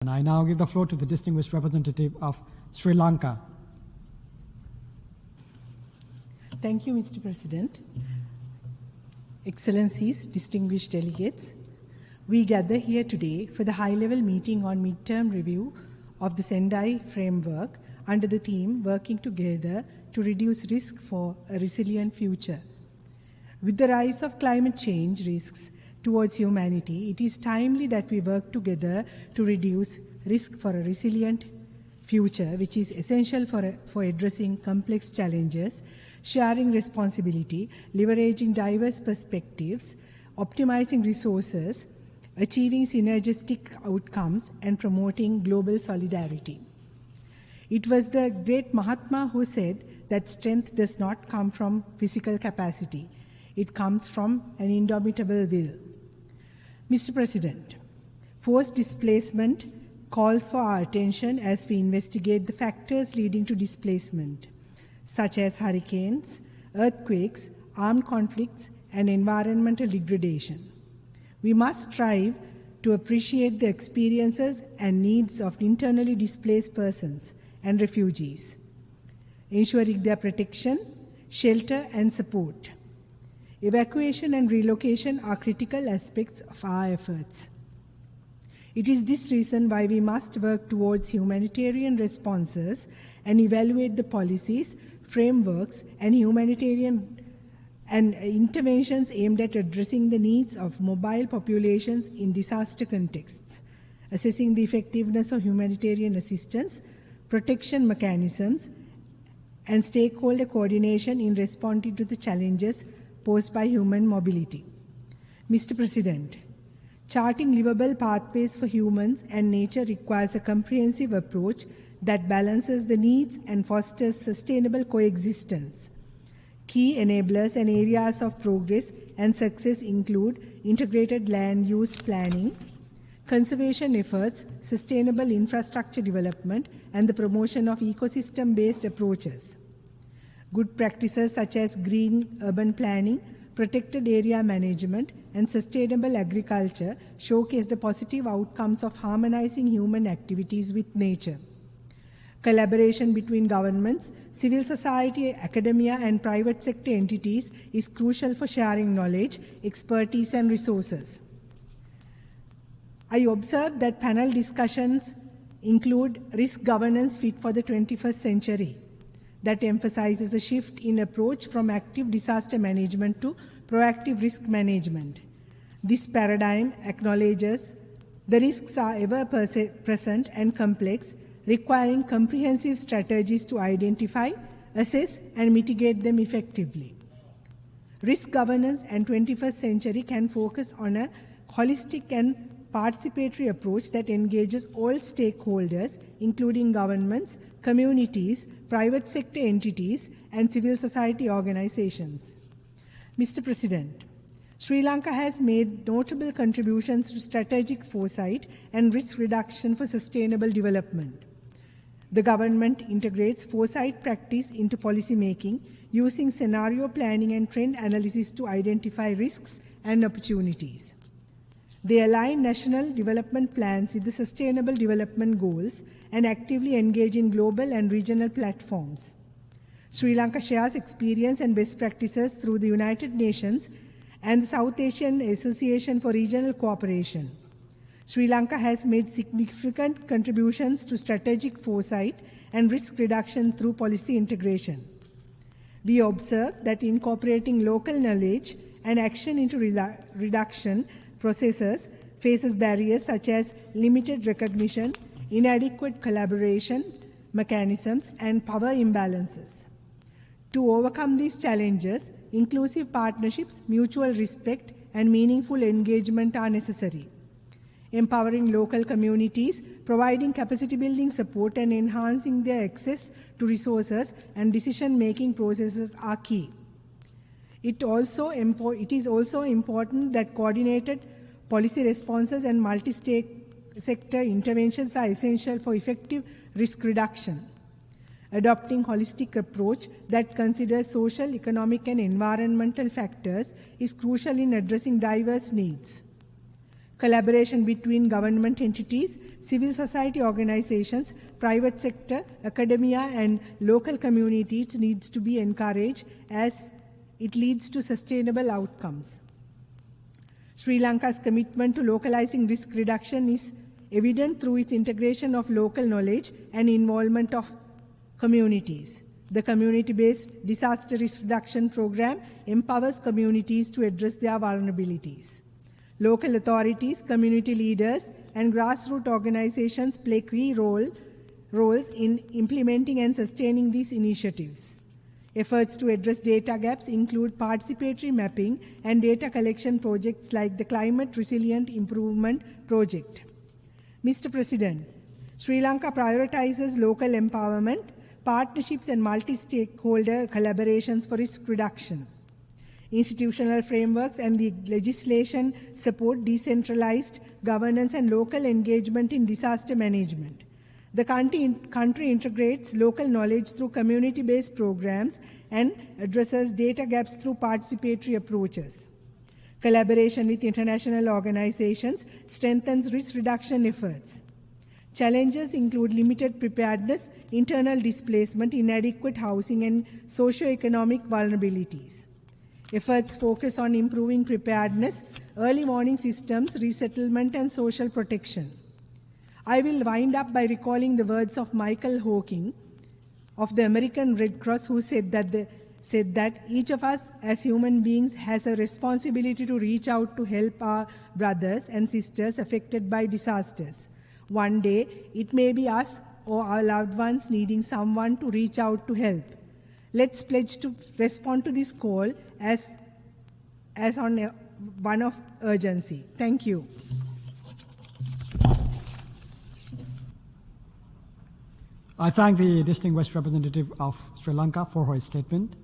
And I now give the floor to the distinguished representative of Sri Lanka. Thank you, Mr. President. Excellencies, distinguished delegates, we gather here today for the high-level meeting on midterm review of the Sendai Framework under the theme Working Together to Reduce Risk for a Resilient Future. With the rise of climate change risks towards humanity, it is timely that we work together to reduce risk for a resilient future, which is essential for addressing complex challenges, sharing responsibility, leveraging diverse perspectives, optimizing resources, achieving synergistic outcomes, and promoting global solidarity. It was the great Mahatma who said that strength does not come from physical capacity. It comes from an indomitable will. Mr. President, forced displacement calls for our attention as we investigate the factors leading to displacement, such as hurricanes, earthquakes, armed conflicts, and environmental degradation. We must strive to appreciate the experiences and needs of internally displaced persons and refugees, ensuring their protection, shelter, and support. Evacuation and relocation are critical aspects of our efforts. It is this reason why we must work towards humanitarian responses and evaluate the policies, frameworks, and humanitarian and interventions aimed at addressing the needs of mobile populations in disaster contexts, assessing the effectiveness of humanitarian assistance, protection mechanisms, and stakeholder coordination in responding to the challenges posed by human mobility. Mr. President, charting livable pathways for humans and nature requires a comprehensive approach that balances the needs and fosters sustainable coexistence. Key enablers and areas of progress and success include integrated land use planning, conservation efforts, sustainable infrastructure development, and the promotion of ecosystem-based approaches. Good practices such as green urban planning, protected area management, and sustainable agriculture showcase the positive outcomes of harmonizing human activities with nature. Collaboration between governments, civil society, academia, and private sector entities is crucial for sharing knowledge, expertise, and resources. I observed that panel discussions include risk governance fit for the 21st century, that emphasizes a shift in approach from active disaster management to proactive risk management. This paradigm acknowledges the risks are ever present and complex, requiring comprehensive strategies to identify, assess, and mitigate them effectively. Risk governance and 21st century can focus on a holistic and participatory approach that engages all stakeholders, including governments, communities, private sector entities, and civil society organizations. Mr. President, Sri Lanka has made notable contributions to strategic foresight and risk reduction for sustainable development. The government integrates foresight practice into policy making, using scenario planning and trend analysis to identify risks and opportunities. They align national development plans with the Sustainable Development Goals and actively engage in global and regional platforms. Sri Lanka shares experience and best practices through the United Nations and the South Asian Association for Regional Cooperation. Sri Lanka has made significant contributions to strategic foresight and risk reduction through policy integration. We observe that incorporating local knowledge and action into reduction processes faces barriers such as limited recognition, inadequate collaboration mechanisms, and power imbalances. To overcome these challenges, inclusive partnerships, mutual respect, and meaningful engagement are necessary. Empowering local communities, providing capacity building support, and enhancing their access to resources and decision-making processes are key. It is also important that coordinated policy responses and multi-sector interventions are essential for effective risk reduction. Adopting holistic approach that considers social, economic, and environmental factors is crucial in addressing diverse needs. Collaboration between government entities, civil society organizations, private sector, academia, and local communities needs to be encouraged as it leads to sustainable outcomes. Sri Lanka's commitment to localizing risk reduction is evident through its integration of local knowledge and involvement of communities. The community-based disaster risk reduction program empowers communities to address their vulnerabilities. Local authorities, community leaders, and grassroots organizations play key roles in implementing and sustaining these initiatives. Efforts to address data gaps include participatory mapping and data collection projects like the Climate Resilient Improvement Project. Mr. President, Sri Lanka prioritizes local empowerment, partnerships, and multi-stakeholder collaborations for risk reduction. Institutional frameworks and the legislation support decentralized governance and local engagement in disaster management. The country integrates local knowledge through community-based programs and addresses data gaps through participatory approaches. Collaboration with international organizations strengthens risk reduction efforts. Challenges include limited preparedness, internal displacement, inadequate housing, and socio-economic vulnerabilities. Efforts focus on improving preparedness, early warning systems, resettlement, and social protection. I will wind up by recalling the words of Michael Hawking of the American Red Cross, who said that each of us as human beings has a responsibility to reach out to help our brothers and sisters affected by disasters. One day, it may be us or our loved ones needing someone to reach out to help. Let's pledge to respond to this call as on one of urgency. Thank you. I thank the distinguished representative of Sri Lanka for her statement.